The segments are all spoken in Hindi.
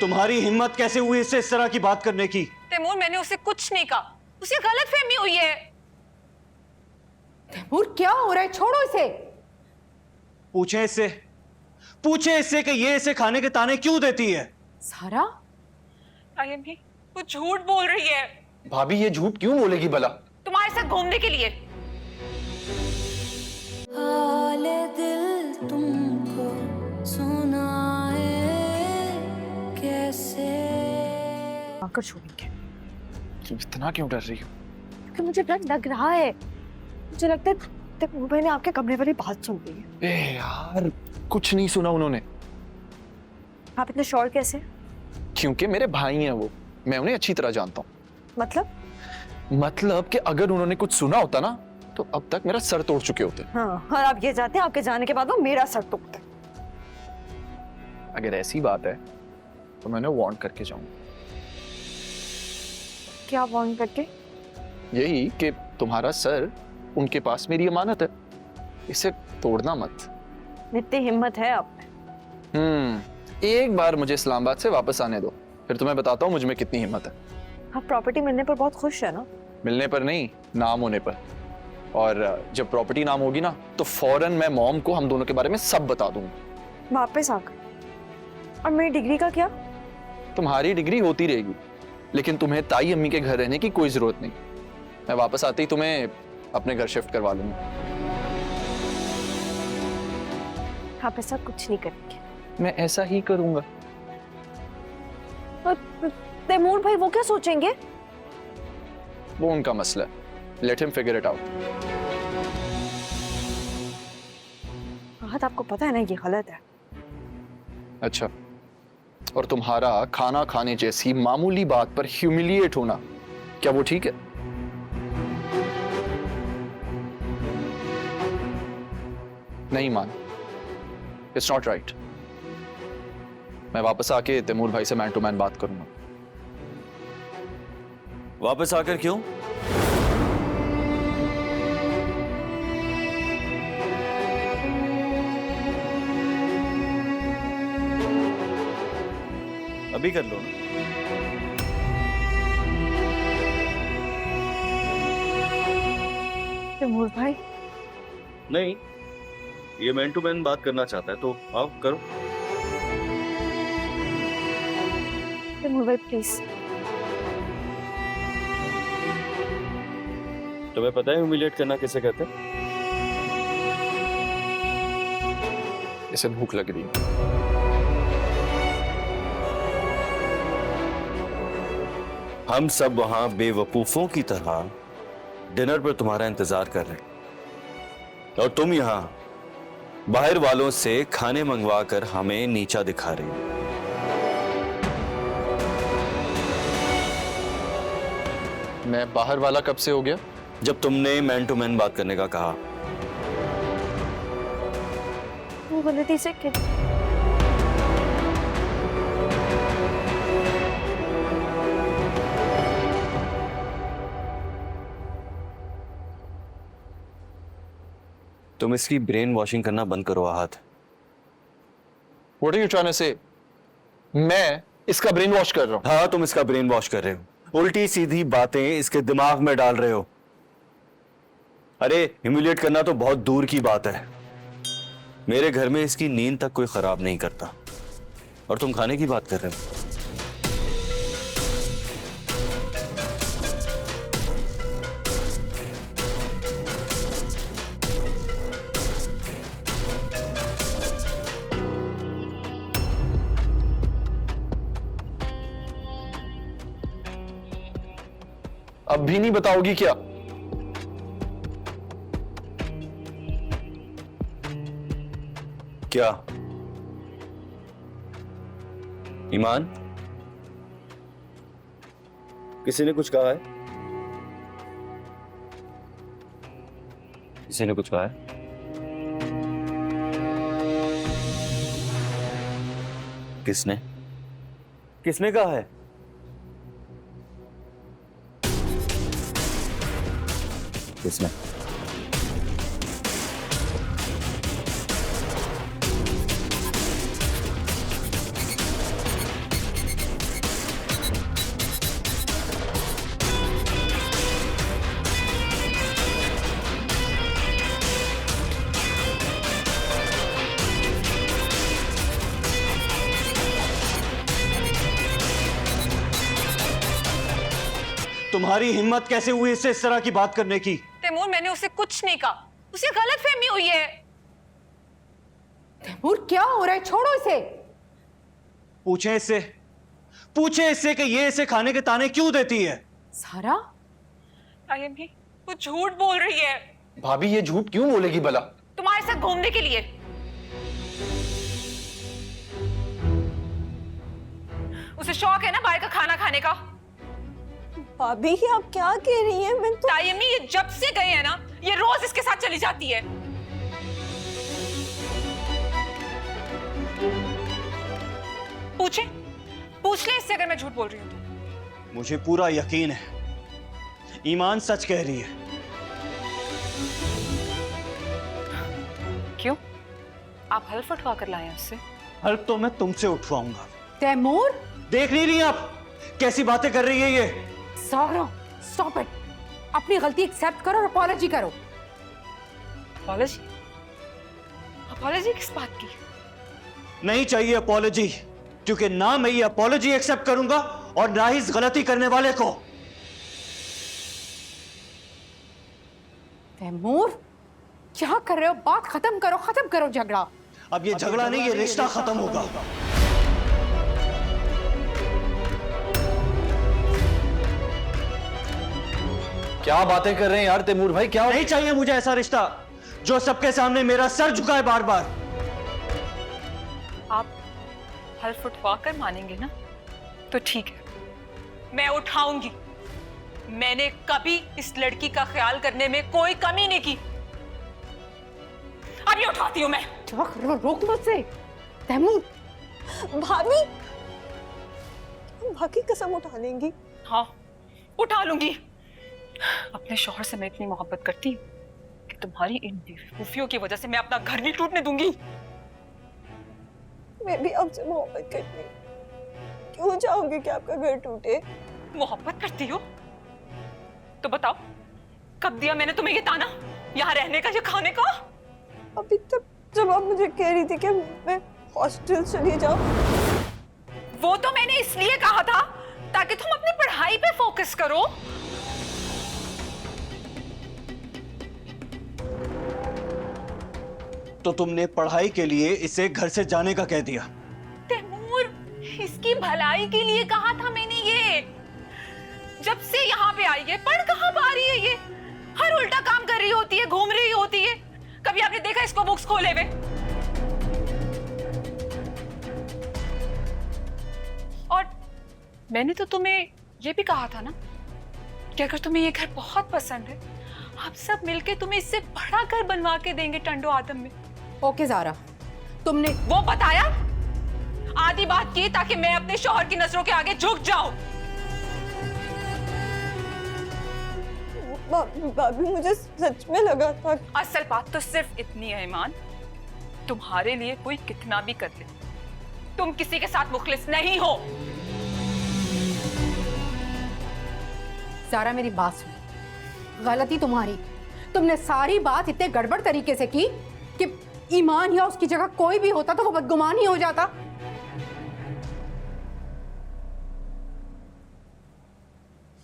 तुम्हारी हिम्मत कैसे हुई इससे इस तरह की बात करने की? तैमूर, मैंने उसे कुछ नहीं कहा, उसे गलतफहमी हुई है। तैमूर क्या हो रहा है, छोड़ो इसे। पूछे इससे कि ये इसे खाने के ताने क्यों देती है। सारा, आयमी, वो झूठ बोल रही है। भाभी ये झूठ क्यों बोलेगी भला? तुम्हारे साथ घूमने के लिए। हाले दिल तुमको सुनाए कैसे। आकर छोड़ेंगे। तुम इतना क्यों डर रही हो? क्योंकि मुझे डर लग रहा है। मुझे लगता है तैमूर भाई ने आपके कमरे वाली बात सुन ली है। ए यार, कुछ नहीं सुना उन्होंने। आप इतने श्योर कैसे? क्योंकि मेरे भाई हैं वो, मैं उन्हें अच्छी तरह जानता हूँ। मतलब कि अगर उन्होंने कुछ सुना होता ना तो अब तक मेरा सर तोड़ चुके होते। हाँ, और आप ये चाहते हैं आपके जाने के बाद वो मेरा सर तोड़ दे। अगर ऐसी बात है तो मैंने वार्न करके जाऊंगा। क्या वार्न करके? यही कि तुम्हारा सर उनके पास मेरी अमानत है, इसे तोड़ना मत। इतनी हिम्मत है आप में? एक बार मुझे इस्लामाबाद से वापस आने दो, फिर तुम्हें बताता हूँ मुझ में कितनी हिम्मत है। आप प्रॉपर्टी मिलने पर बहुत खुश है ना? मिलने पर नहीं, नाम होने पर। और जब प्रॉपर्टी नाम होगी ना तो फौरन मैं मॉम को हम दोनों के बारे में सब बता दूंगा। वापस आकर? और मेरी डिग्री का क्या? तुम्हारी डिग्री होती रहेगी, लेकिन तुम्हें ताई अम्मी के घर रहने की कोई जरूरत नहीं। मैं वापस आते ही तुम्हें अपने घर शिफ्ट करवा लूंगा। आप ऐसा कुछ नहीं करेंगे। मैं ऐसा ही करूंगा। तैमूर भाई वो क्या सोचेंगे? वो उनका मसला है, let him figure it out. राहत, आपको पता है ना ये गलत है। अच्छा, और तुम्हारा खाना खाने जैसी मामूली बात पर ह्यूमिलिएट होना, क्या वो ठीक है? नहीं मान, इट्स नॉट राइट। मैं वापस आके तैमूर भाई से मैन टू मैन बात करूंगा। वापस आकर क्यों? अभी कर लो ना। तैमूर भाई, नहीं, ये मैन टू मैन बात करना चाहता है तो आओ करो। तैमूर भाई प्लीज। तुम्हें पता है ह्यूमिलिएट करना किसे कहते हैं? इसे भूख लग रही है। हम सब वहां बेवकूफों की तरह डिनर पर तुम्हारा इंतजार कर रहे हैं और तुम यहां बाहर वालों से खाने मंगवा कर हमें नीचा दिखा रही हो। मैं बाहर वाला कब से हो गया? जब तुमने मैन टू मैन बात करने का कहा। वो गलती से तुम इसकी ब्रेन वॉशिंग करना बंद करो आहत। What are you trying to say? मैं इसका ब्रेन वॉश कर रहा हूं। हाँ, तुम इसका ब्रेन वॉश कर रहे हो, उल्टी सीधी बातें इसके दिमाग में डाल रहे हो। अरे ह्यूमिलिएट करना तो बहुत दूर की बात है, मेरे घर में इसकी नींद तक कोई खराब नहीं करता और तुम खाने की बात कर रहे हो। अब भी नहीं बताओगी क्या? क्या ईमान, किसी ने कुछ कहा है? किसी ने कुछ कहा है? किसने किसने कहा है? किसने? तुम्हारी हिम्मत कैसे हुई इससे इस तरह की बात करने की? तैमूर, मैंने उसे कुछ नहीं कहा, उसे गलतफहमी हुई है। तैमूर क्या हो रहा है? छोड़ो इसे। पूछे इससे कि ये इसे खाने के ताने क्यों देती है। सारा, ताई अम्मी, वो झूठ बोल रही है। भाभी ये झूठ क्यों बोलेगी भला? तुम्हारे साथ घूमने के लिए। उसे शौक है ना बाहर का खाना खाने का। भाभी आप क्या कह रही हैं? मैं तो ताई अम्मी, ये जब से गए हैं ना, ये रोज इसके साथ चली जाती है। पूछ ले इससे अगर मैं झूठ बोल रही हूं तो। मुझे पूरा यकीन है ईमान सच कह रही है। क्यों? आप हल्फ उठवा कर लाए हैं उससे? हल्फ तो मैं तुमसे उठवाऊंगा। तैमूर, देख नहीं रही आप कैसी बातें कर रही है ये? सारा, स्टॉप इट। अपनी गलती एक्सेप्ट करो और अपॉलॉजी करो। अपॉलॉजी? अपॉलॉजी किस बात की? नहीं चाहिए अपॉलॉजी, क्योंकि ना मैं ये अपॉलॉजी एक्सेप्ट करूंगा और ना ही इस गलती करने वाले को। तैमूर, क्या कर रहे हो? बात खत्म करो झगड़ा। अब ये झगड़ा नहीं, ये रिश्ता खत्म होगा। क्या बातें कर रहे हैं यार तैमूर भाई? क्या नहीं चाहिए मुझे ऐसा रिश्ता जो सबके सामने मेरा सर झुकाए बार बार। आप हल्फ उठवा कर मानेंगे ना तो ठीक है, मैं उठाऊंगी। मैंने कभी इस लड़की का ख्याल करने में कोई कमी नहीं की। अब ये उठाती हूं मैं। रोक मुझसे। तैमूर, भाभी बाकी कसम उठा लेंगी? हाँ, उठा लूंगी। अपने शौहर से मैं इतनी मोहब्बत करती हूँ कि तुम्हारी इन बेवकूफियों की वजह से मैं अपना घर नहीं टूटने दूंगी। मैं भी आपसे मोहब्बत करती हूँ, क्यों चाहूंगी कि आपका घर टूटे? मोहब्बत करती हो तो बताओ, कब दिया मैंने तुम्हें ये ताना, यहाँ रहने का, ये खाने का? अभी तक जब आप मुझे कह रही थी कि मैं हॉस्टल चली जाऊं। वो तो मैंने इसलिए कहा था ताकि तुम अपनी पढ़ाई पे फोकस करो। तो तुमने पढ़ाई के लिए इसे घर से जाने का कह दिया? तैमूर, इसकी भलाई के लिए कहा था मैंने ये। जब से यहाँ पे आई है, पढ़ कहाँ पा रही है ये? हर उल्टा काम कर रही होती है, घूम रही होती है। कभी आपने देखा इसको बुक्स खोले हुए? और मैंने तो तुम्हें ये भी कहा था ना कि अगर तुम्हें ये घर बहुत पसंद है, आप सब मिलके तुम्हें इससे बड़ा घर बनवा के देंगे टंडो आदम में। ओके ज़ारा, तुमने वो बताया, आधी बात की ताकि मैं अपने शौहर की नजरों के आगे झुक जाऊं। भाभी मुझे सच में लगा था। असल बात तो सिर्फ इतनी है ईमान, तुम्हारे लिए कोई कितना भी कर ले, तुम किसी के साथ मुखलिस नहीं हो। ज़ारा, मेरी बात सुनो। गलती तुम्हारी। तुमने सारी बात इतने गड़बड़ तरीके से की कि ईमान या उसकी जगह कोई भी होता तो वो बदगुमान ही हो जाता।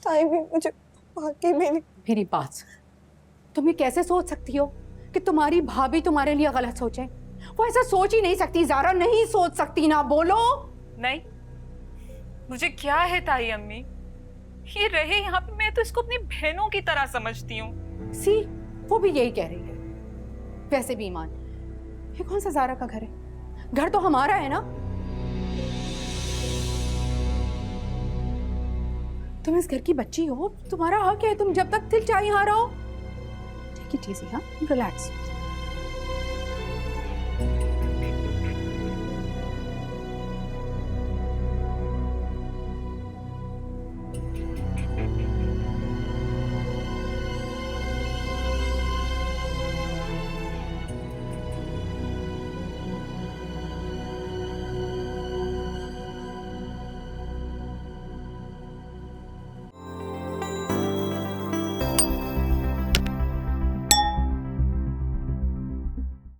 ताई भी मुझे वाकई में मेरी बात सुन। तुम ये कैसे सोच सकती हो कि तुम्हारी भाभी तुम्हारे लिए गलत सोचे? वो ऐसा सोच ही नहीं सकती ज़ारा, नहीं सोच सकती। ना बोलो। नहीं, मुझे क्या है ताई अम्मी, ये रहे यहाँ पे, मैं तो इसको अपनी बहनों की तरह समझती हूँ। सी, वो भी यही कह रही है। वैसे भी ईमान, ये कौन सा ज़ारा का घर है? घर तो हमारा है ना। तुम इस घर की बच्ची हो, तुम्हारा हक है। तुम जब तक दिल चाहे यहाँ रहो। टेक इट इजी, हाँ, रिलैक्स।